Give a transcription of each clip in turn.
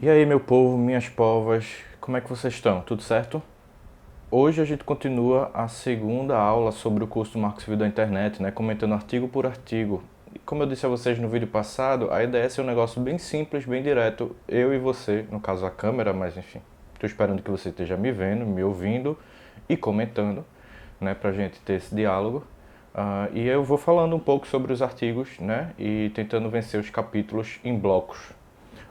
E aí, meu povo, minhas povas, como é que vocês estão? Tudo certo? Hoje a gente continua a segunda aula sobre o curso do Marco Civil da Internet, né? Comentando artigo por artigo. E como eu disse a vocês no vídeo passado, a ideia é ser um negócio bem simples, bem direto, eu e você, no caso a câmera, mas enfim. Estou esperando que você esteja me vendo, me ouvindo e comentando, né? Pra gente ter esse diálogo. E eu vou falando um pouco sobre os artigos, né? E tentando vencer os capítulos em blocos.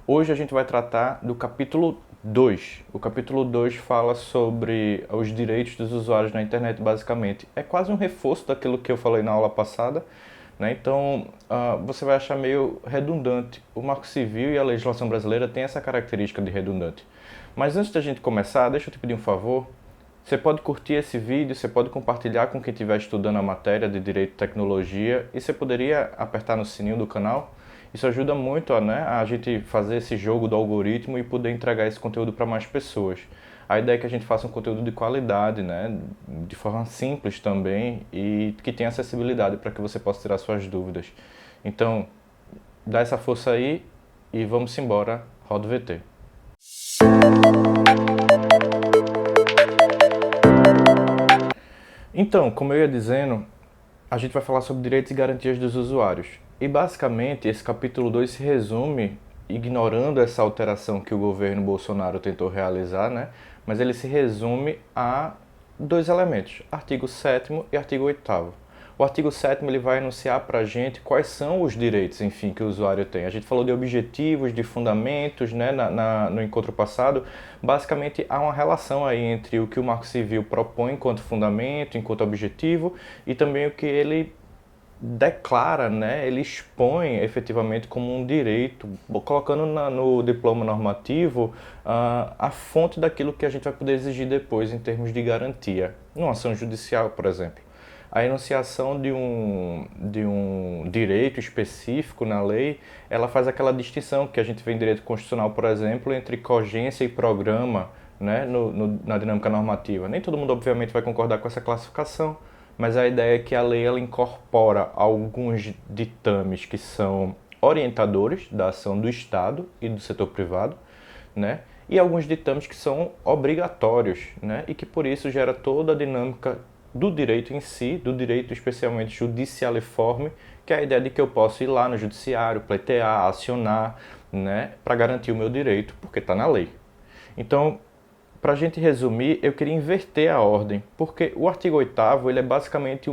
Hoje a gente vai tratar do capítulo 2. O capítulo 2 fala sobre os direitos dos usuários na internet, basicamente. É quase um reforço daquilo que eu falei na aula passada, né? Então, você vai achar meio redundante. O Marco Civil e a legislação brasileira têm essa característica de redundante. Mas antes da gente começar, deixa eu te pedir um favor. Você pode curtir esse vídeo, você pode compartilhar com quem estiver estudando a matéria de Direito e Tecnologia e você poderia apertar no sininho do canal. Isso ajuda muito a gente fazer esse jogo do algoritmo e poder entregar esse conteúdo para mais pessoas. A ideia é que a gente faça um conteúdo de qualidade, né, de forma simples também e que tenha acessibilidade para que você possa tirar suas dúvidas. Então, dá essa força aí e vamos embora, roda o VT. Então, como eu ia dizendo, a gente vai falar sobre direitos e garantias dos usuários. E basicamente, esse capítulo 2 se resume, ignorando essa alteração que o governo Bolsonaro tentou realizar, né? Mas ele se resume a dois elementos, artigo 7º e artigo 8º. O artigo 7º ele vai enunciar para a gente quais são os direitos, enfim, que o usuário tem. A gente falou de objetivos, de fundamentos, né, no encontro passado. Basicamente, há uma relação aí entre o que o Marco Civil propõe enquanto fundamento, enquanto objetivo, e também o que ele declara, né, ele expõe efetivamente como um direito, colocando no diploma normativo a fonte daquilo que a gente vai poder exigir depois em termos de garantia, numa ação judicial, por exemplo. A enunciação de um direito específico na lei, ela faz aquela distinção que a gente vê em direito constitucional, por exemplo, entre cogência e programa, né, na dinâmica normativa. Nem todo mundo, obviamente, vai concordar com essa classificação, mas a ideia é que a lei ela incorpora alguns ditames que são orientadores da ação do Estado e do setor privado, né? E alguns ditames que são obrigatórios, né? E que por isso gera toda a dinâmica do direito em si, do direito especialmente judicialiforme, que é a ideia de que eu posso ir lá no judiciário, pleitear, acionar, né? Para garantir o meu direito, porque está na lei. Então, para a gente resumir, eu queria inverter a ordem, porque o artigo 8º ele é basicamente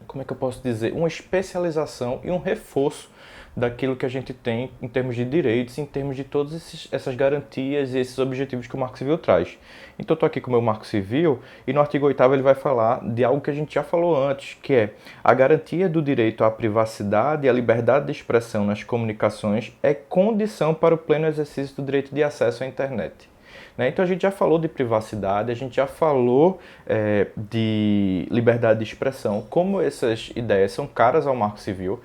como é que eu posso dizer, uma especialização e um reforço daquilo que a gente tem em termos de direitos, em termos de todas essas garantias e esses objetivos que o Marco Civil traz. Então eu estou aqui com o meu Marco Civil e no artigo 8º ele vai falar de algo que a gente já falou antes, que é a garantia do direito à privacidade e à liberdade de expressão nas comunicações é condição para o pleno exercício do direito de acesso à internet. Então a gente já falou de privacidade, a gente já falou de liberdade de expressão, como essas ideias são caras ao Marco Civil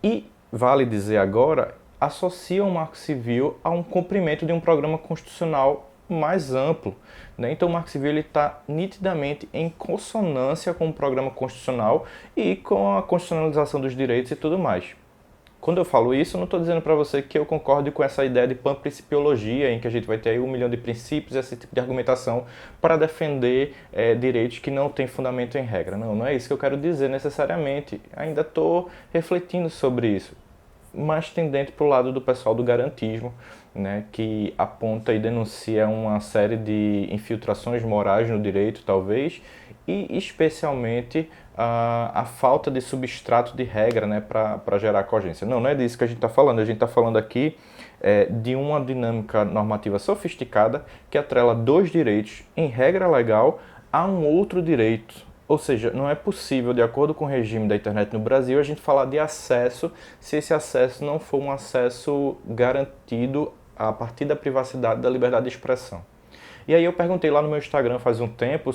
e, vale dizer agora, associam o Marco Civil a um cumprimento de um programa constitucional mais amplo. Então o Marco Civil está nitidamente em consonância com o programa constitucional e com a constitucionalização dos direitos e tudo mais. Quando eu falo isso, eu não estou dizendo para você que eu concordo com essa ideia de panprincipiologia, em que a gente vai ter aí 1 milhão de princípios, esse tipo de argumentação para defender direitos que não têm fundamento em regra. Não, não é isso que eu quero dizer necessariamente. Ainda estou refletindo sobre isso, mais tendente para o lado do pessoal do garantismo, né, que aponta e denuncia uma série de infiltrações morais no direito, talvez, e especialmente a falta de substrato de regra, né, para gerar cogência. Não é disso que a gente está falando. A gente está falando aqui de uma dinâmica normativa sofisticada que atrela dois direitos em regra legal a um outro direito. Ou seja, não é possível, de acordo com o regime da internet no Brasil, a gente falar de acesso se esse acesso não for um acesso garantido a partir da privacidade e da liberdade de expressão. E aí eu perguntei lá no meu Instagram faz um tempo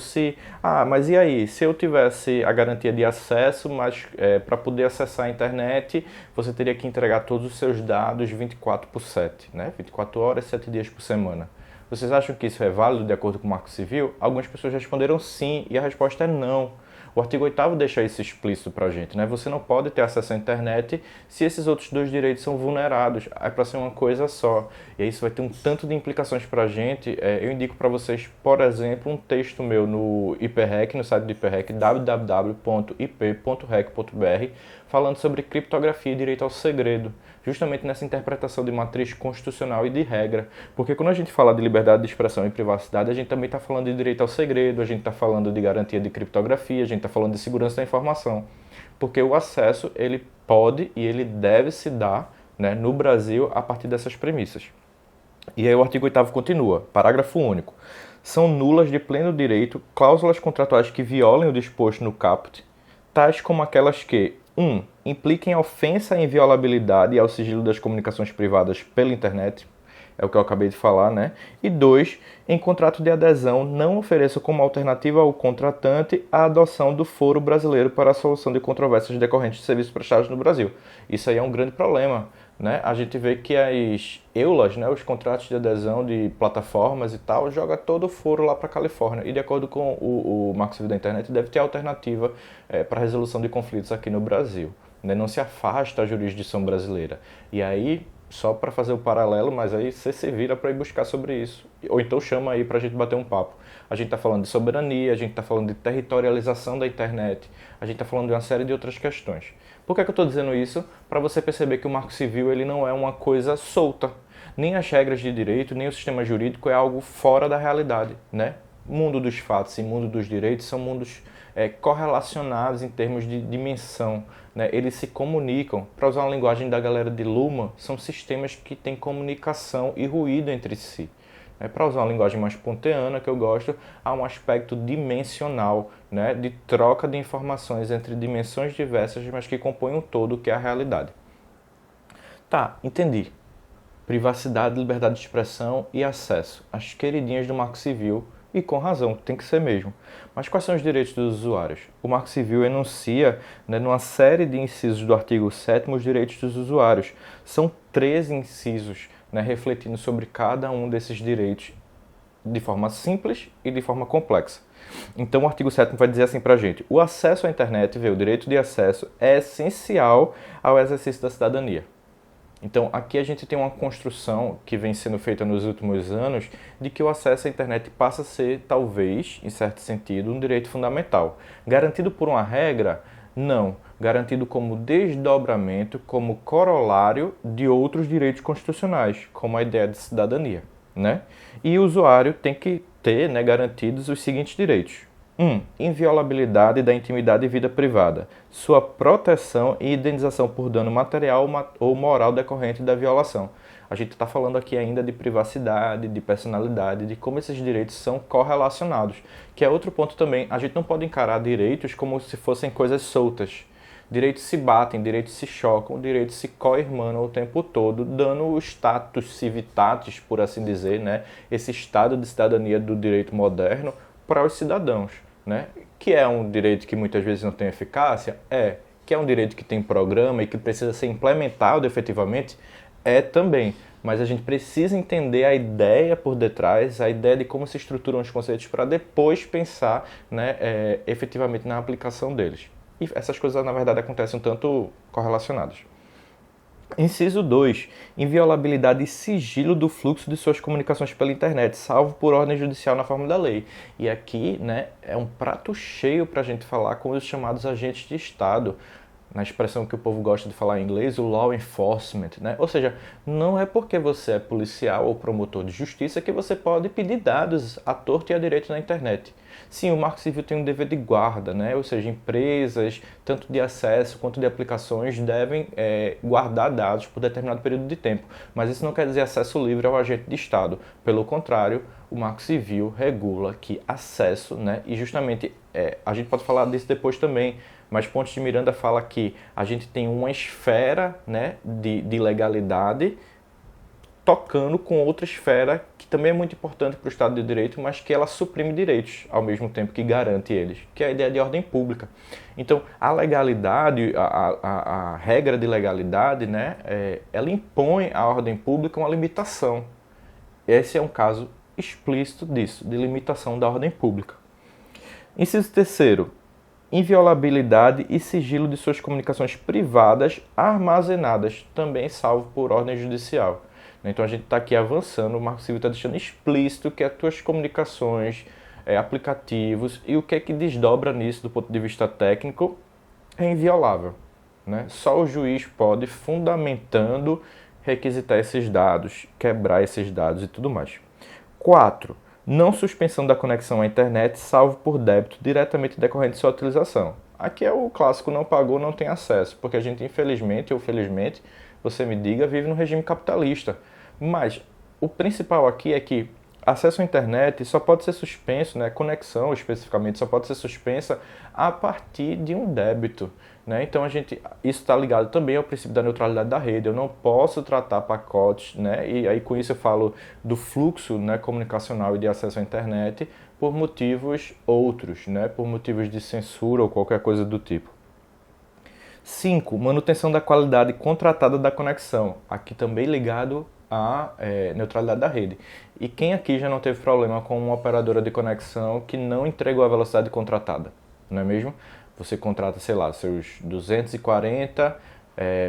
mas e aí, se eu tivesse a garantia de acesso, mas para poder acessar a internet, você teria que entregar todos os seus dados 24/7, né? 24 horas, 7 dias por semana. Vocês acham que isso é válido de acordo com o Marco Civil? Algumas pessoas responderam sim, e a resposta é não. O artigo 8º deixa isso explícito para a gente, né? Você não pode ter acesso à internet se esses outros dois direitos são vulnerados. É para ser uma coisa só. E aí isso vai ter um tanto de implicações para a gente. Eu indico para vocês, por exemplo, um texto meu no IPREC, no site do IPREC, www.ip.rec.br, falando sobre criptografia e direito ao segredo, justamente nessa interpretação de matriz constitucional e de regra. Porque quando a gente fala de liberdade de expressão e privacidade, a gente também está falando de direito ao segredo, a gente está falando de garantia de criptografia, a gente está falando de segurança da informação. Porque o acesso, ele pode e ele deve se dar, né, no Brasil a partir dessas premissas. E aí o artigo 8º continua, parágrafo único. São nulas de pleno direito cláusulas contratuais que violem o disposto no caput, tais como aquelas que 1. Impliquem ofensa à inviolabilidade e ao sigilo das comunicações privadas pela internet, é o que eu acabei de falar, né? E 2. Em contrato de adesão, não ofereça como alternativa ao contratante a adoção do foro brasileiro para a solução de controvérsias decorrentes de serviços prestados no Brasil. Isso aí é um grande problema, né? A gente vê que as EULAs, né, os contratos de adesão de plataformas e tal, joga todo o foro lá para a Califórnia. E de acordo com o Marco Civil da Internet, deve ter alternativa para a resolução de conflitos aqui no Brasil, né? Não se afasta a jurisdição brasileira. E aí, só para fazer o paralelo, mas aí você se vira para ir buscar sobre isso. Ou então chama aí para a gente bater um papo. A gente está falando de soberania, a gente está falando de territorialização da internet, a gente está falando de uma série de outras questões. Por que eu estou dizendo isso? Para você perceber que o Marco Civil ele não é uma coisa solta. Nem as regras de direito, nem o sistema jurídico é algo fora da realidade, né? Mundo dos fatos e mundo dos direitos são mundos correlacionados em termos de dimensão, né? Eles se comunicam. Para usar uma linguagem da galera de Luhmann, são sistemas que têm comunicação e ruído entre si. Para usar uma linguagem mais ponteana, que eu gosto, há um aspecto dimensional, né, de troca de informações entre dimensões diversas, mas que compõem um todo, que é a realidade. Tá, entendi. Privacidade, liberdade de expressão e acesso. As queridinhas do Marco Civil, e com razão, tem que ser mesmo. Mas quais são os direitos dos usuários? O Marco Civil enuncia, né, numa série de incisos do artigo 7º, os direitos dos usuários. São 13 incisos, né, refletindo sobre cada um desses direitos de forma simples e de forma complexa. Então o artigo 7º vai dizer assim pra gente: o acesso à internet, o direito de acesso, é essencial ao exercício da cidadania. Então aqui a gente tem uma construção que vem sendo feita nos últimos anos de que o acesso à internet passa a ser, talvez, em certo sentido, um direito fundamental. Garantido por uma regra? Não. Garantido como desdobramento, como corolário de outros direitos constitucionais, como a ideia de cidadania, né? E o usuário tem que ter, né, garantidos os seguintes direitos. 1. Inviolabilidade da intimidade e vida privada. Sua proteção e indenização por dano material ou moral decorrente da violação. A gente está falando aqui ainda de privacidade, de personalidade, de como esses direitos são correlacionados. Que é outro ponto também. A gente não pode encarar direitos como se fossem coisas soltas. Direitos se batem, direitos se chocam, direitos se co-irmanam o tempo todo, dando o status civitatis, por assim dizer, né? Esse estado de cidadania do direito moderno para os cidadãos, né? Que é um direito que muitas vezes não tem eficácia? É. Que é um direito que tem programa e que precisa ser implementado efetivamente? É também. Mas a gente precisa entender a ideia por detrás, a ideia de como se estruturam os conceitos para depois pensar, né, efetivamente na aplicação deles. E essas coisas, na verdade, acontecem um tanto correlacionadas. Inciso 2. Inviolabilidade e sigilo do fluxo de suas comunicações pela internet, salvo por ordem judicial na forma da lei. E aqui, né, é um prato cheio para a gente falar com os chamados agentes de Estado, na expressão que o povo gosta de falar em inglês, o law enforcement, né? Ou seja, não é porque você é policial ou promotor de justiça que você pode pedir dados à torto e à direito na internet. Sim, o Marco Civil tem um dever de guarda, né? Ou seja, empresas, tanto de acesso quanto de aplicações, devem guardar dados por determinado período de tempo. Mas isso não quer dizer acesso livre ao agente de Estado. Pelo contrário, o Marco Civil regula que acesso, né? E justamente, a gente pode falar disso depois também, mas Pontes de Miranda fala que a gente tem uma esfera, né, de legalidade tocando com outra esfera que também é muito importante para o Estado de Direito, mas que ela suprime direitos ao mesmo tempo que garante eles, que é a ideia de ordem pública. Então, a legalidade, a regra de legalidade, né, ela impõe à ordem pública uma limitação. Esse é um caso explícito disso, de limitação da ordem pública. Inciso 3º. inviolabilidade e sigilo de suas comunicações privadas armazenadas, também salvo por ordem judicial. Então a gente está aqui avançando, o Marco Civil está deixando explícito que as tuas comunicações, aplicativos e o que é que desdobra nisso do ponto de vista técnico é inviolável. Né? Só o juiz pode, fundamentando, requisitar esses dados, quebrar esses dados e tudo mais. 4. Não suspensão da conexão à internet, salvo por débito diretamente decorrente de sua utilização. Aqui é o clássico não pagou, não tem acesso, porque a gente, infelizmente ou felizmente, você me diga, vive no regime capitalista. Mas o principal aqui é que acesso à internet só pode ser suspenso, né, conexão especificamente, só pode ser suspensa a partir de um débito. Né? Então isso está ligado também ao princípio da neutralidade da rede. Eu não posso tratar pacotes, né? E aí com isso eu falo do fluxo, né, comunicacional e de acesso à internet por motivos outros, né? Por motivos de censura ou qualquer coisa do tipo. 5. Manutenção da qualidade contratada da conexão. Aqui também ligado à neutralidade da rede. E quem aqui já não teve problema com uma operadora de conexão que não entregou a velocidade contratada? Não é mesmo? Você contrata, sei lá, seus 240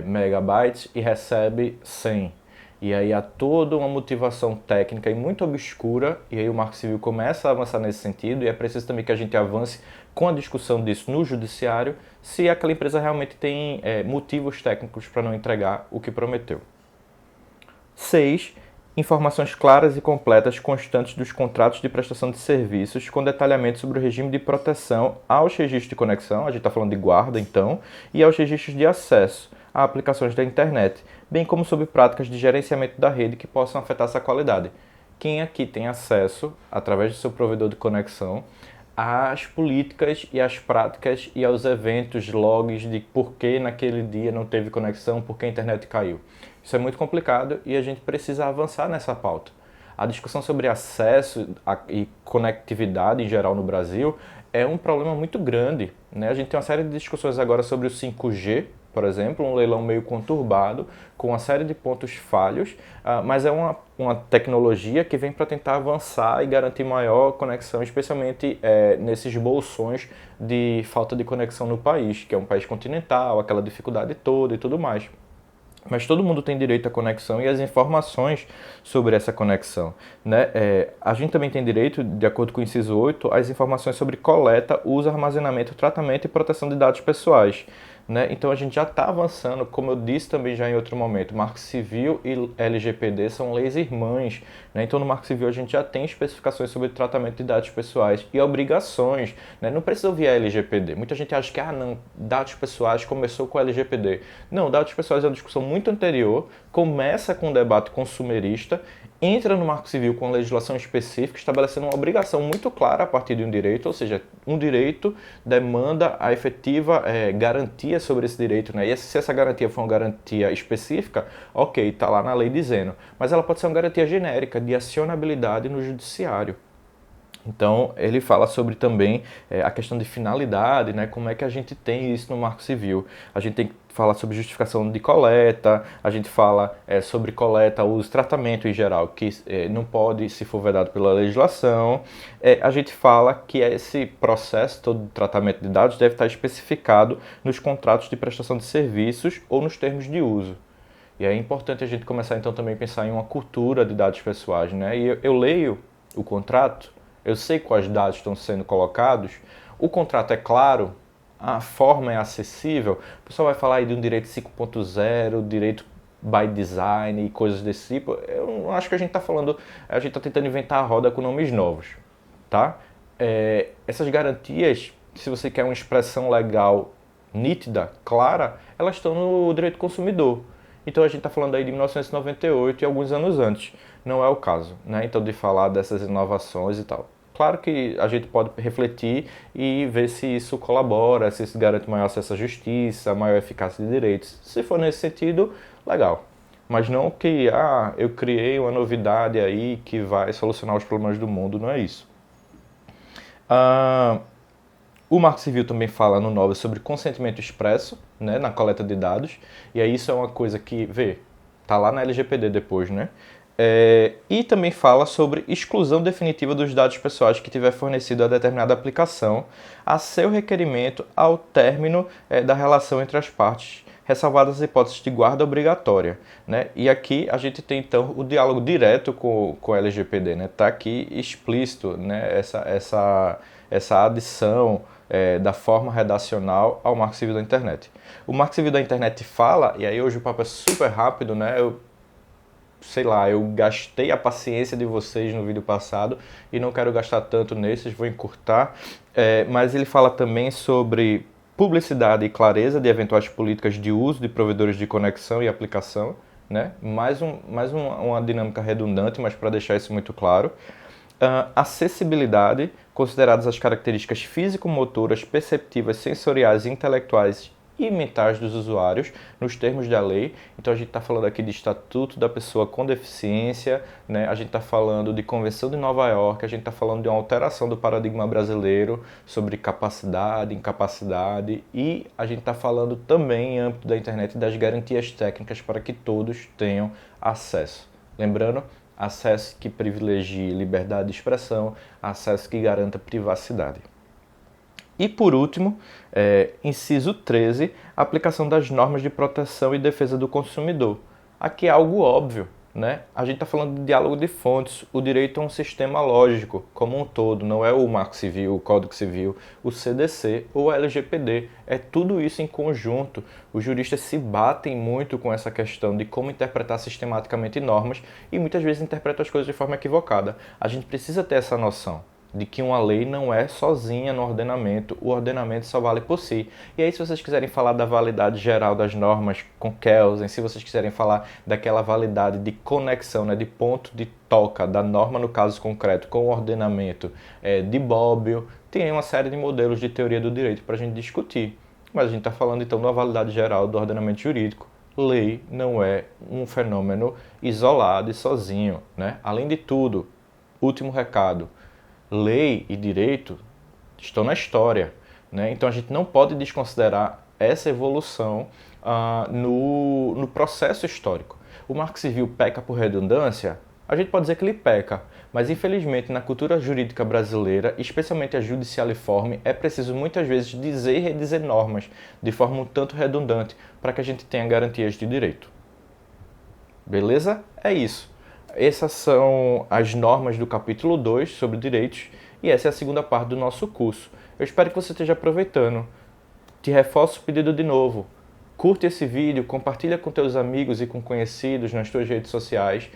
megabytes e recebe 100. E aí há toda uma motivação técnica e muito obscura, e aí o Marco Civil começa a avançar nesse sentido, e é preciso também que a gente avance com a discussão disso no judiciário, se aquela empresa realmente tem motivos técnicos para não entregar o que prometeu. 6. Informações claras e completas constantes dos contratos de prestação de serviços, com detalhamento sobre o regime de proteção aos registros de conexão, a gente está falando de guarda então, e aos registros de acesso a aplicações da internet, bem como sobre práticas de gerenciamento da rede que possam afetar essa qualidade. Quem aqui tem acesso, através do seu provedor de conexão, às políticas e às práticas e aos eventos, logs de por que naquele dia não teve conexão, por que a internet caiu. Isso é muito complicado e a gente precisa avançar nessa pauta. A discussão sobre acesso e conectividade em geral no Brasil é um problema muito grande. Né? A gente tem uma série de discussões agora sobre o 5G, por exemplo, um leilão meio conturbado, com uma série de pontos falhos, mas é uma tecnologia que vem para tentar avançar e garantir maior conexão, especialmente nesses bolsões de falta de conexão no país, que é um país continental, aquela dificuldade toda e tudo mais. Mas todo mundo tem direito à conexão e às informações sobre essa conexão. Né? A gente também tem direito, de acordo com o inciso 8, às informações sobre coleta, uso, armazenamento, tratamento e proteção de dados pessoais. Né? Então a gente já está avançando, como eu disse também já em outro momento, Marco Civil e LGPD são leis irmãs. Né? Então no Marco Civil a gente já tem especificações sobre tratamento de dados pessoais e obrigações. Né? Não precisa ouvir a LGPD. Muita gente acha que, não, dados pessoais começou com a LGPD. Não, dados pessoais é uma discussão muito anterior, começa com um debate consumerista, entra no Marco Civil com uma legislação específica, estabelecendo uma obrigação muito clara a partir de um direito, ou seja, um direito demanda a efetiva garantia sobre esse direito, né? E se essa garantia for uma garantia específica, ok, está lá na lei dizendo, mas ela pode ser uma garantia genérica de acionabilidade no judiciário. Então, ele fala sobre também a questão de finalidade, né? Como é que a gente tem isso no Marco Civil. A gente tem que falar sobre justificação de coleta, a gente fala sobre coleta, uso, tratamento em geral, que não pode, se for vedado pela legislação. A gente fala que esse processo todo de tratamento de dados deve estar especificado nos contratos de prestação de serviços ou nos termos de uso. E é importante a gente começar então também a pensar em uma cultura de dados pessoais, né? E eu leio o contrato, eu sei quais dados estão sendo colocados, o contrato é claro, a forma é acessível, o pessoal vai falar aí de um direito 5.0, direito by design e coisas desse tipo. Eu não acho que a gente está falando, a gente está tentando inventar a roda com nomes novos, tá? Essas garantias, se você quer uma expressão legal nítida, clara, elas estão no direito consumidor. Então a gente está falando aí de 1998 e alguns anos antes. Não é o caso, né? Então de falar dessas inovações e tal. Claro que a gente pode refletir e ver se isso colabora, se isso garante maior acesso à justiça, maior eficácia de direitos. Se for nesse sentido, legal. Mas não que, eu criei uma novidade aí que vai solucionar os problemas do mundo, não é isso. O Marco Civil também fala no 9 sobre consentimento expresso, né, na coleta de dados. E aí isso é uma coisa que, tá lá na LGPD depois, né? E também fala sobre exclusão definitiva dos dados pessoais que tiver fornecido a determinada aplicação a seu requerimento ao término da relação entre as partes, ressalvadas as hipóteses de guarda obrigatória, né? E aqui a gente tem então o diálogo direto com o LGPD, né? Tá aqui explícito, né? Essa adição da forma redacional ao Marco Civil da Internet. O Marco Civil da Internet fala, e aí hoje o papo é super rápido, né? Eu gastei a paciência de vocês no vídeo passado e não quero gastar tanto nesses, vou encurtar. Mas ele fala também sobre publicidade e clareza de eventuais políticas de uso de provedores de conexão e aplicação, né? Mais uma dinâmica redundante, mas para deixar isso muito claro. Acessibilidade, consideradas as características físico-motoras, perceptivas, sensoriais, intelectuais e mentais dos usuários, nos termos da lei. Então a gente está falando aqui de Estatuto da Pessoa com Deficiência, né? A gente está falando de Convenção de Nova York, a gente está falando de uma alteração do paradigma brasileiro sobre capacidade, incapacidade, e a gente está falando também, em âmbito da internet, das garantias técnicas para que todos tenham acesso. Lembrando, acesso que privilegie liberdade de expressão, acesso que garanta privacidade. E por último, inciso 13, aplicação das normas de proteção e defesa do consumidor. Aqui é algo óbvio, né? A gente está falando de diálogo de fontes, o direito é um sistema lógico como um todo, não é o Marco Civil, o Código Civil, o CDC ou o LGPD, é tudo isso em conjunto. Os juristas se batem muito com essa questão de como interpretar sistematicamente normas e muitas vezes interpretam as coisas de forma equivocada. A gente precisa ter essa noção de que uma lei não é sozinha no ordenamento, o ordenamento só vale por si. E aí, se vocês quiserem falar da validade geral das normas com Kelsen, se vocês quiserem falar daquela validade de conexão, né, de ponto de toca da norma no caso concreto com o ordenamento de Bobbio, tem uma série de modelos de teoria do direito para a gente discutir. Mas a gente está falando então da validade geral do ordenamento jurídico. Lei não é um fenômeno isolado e sozinho, né? Além de tudo, último recado, lei e direito estão na história, né? Então a gente não pode desconsiderar essa evolução no processo histórico. O Marco Civil peca por redundância? A gente pode dizer que ele peca, mas infelizmente na cultura jurídica brasileira, especialmente a judicialiforme, é preciso muitas vezes dizer e redizer normas de forma um tanto redundante para que a gente tenha garantias de direito. Beleza? É isso. Essas são as normas do capítulo 2 sobre direitos e essa é a segunda parte do nosso curso. Eu espero que você esteja aproveitando. Te reforço o pedido de novo. Curte esse vídeo, compartilha com teus amigos e com conhecidos nas tuas redes sociais.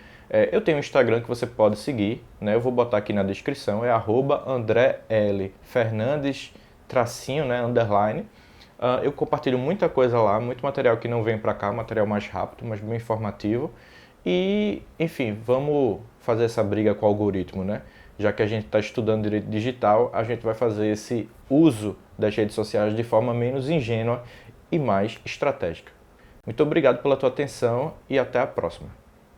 Eu tenho um Instagram que você pode seguir, né? Eu vou botar aqui na descrição, é @AndréLFernandes_, né? _. Eu compartilho muita coisa lá, muito material que não vem para cá, material mais rápido, mas bem informativo. E, enfim, vamos fazer essa briga com o algoritmo, né? Já que a gente está estudando direito digital, a gente vai fazer esse uso das redes sociais de forma menos ingênua e mais estratégica. Muito obrigado pela tua atenção e até a próxima.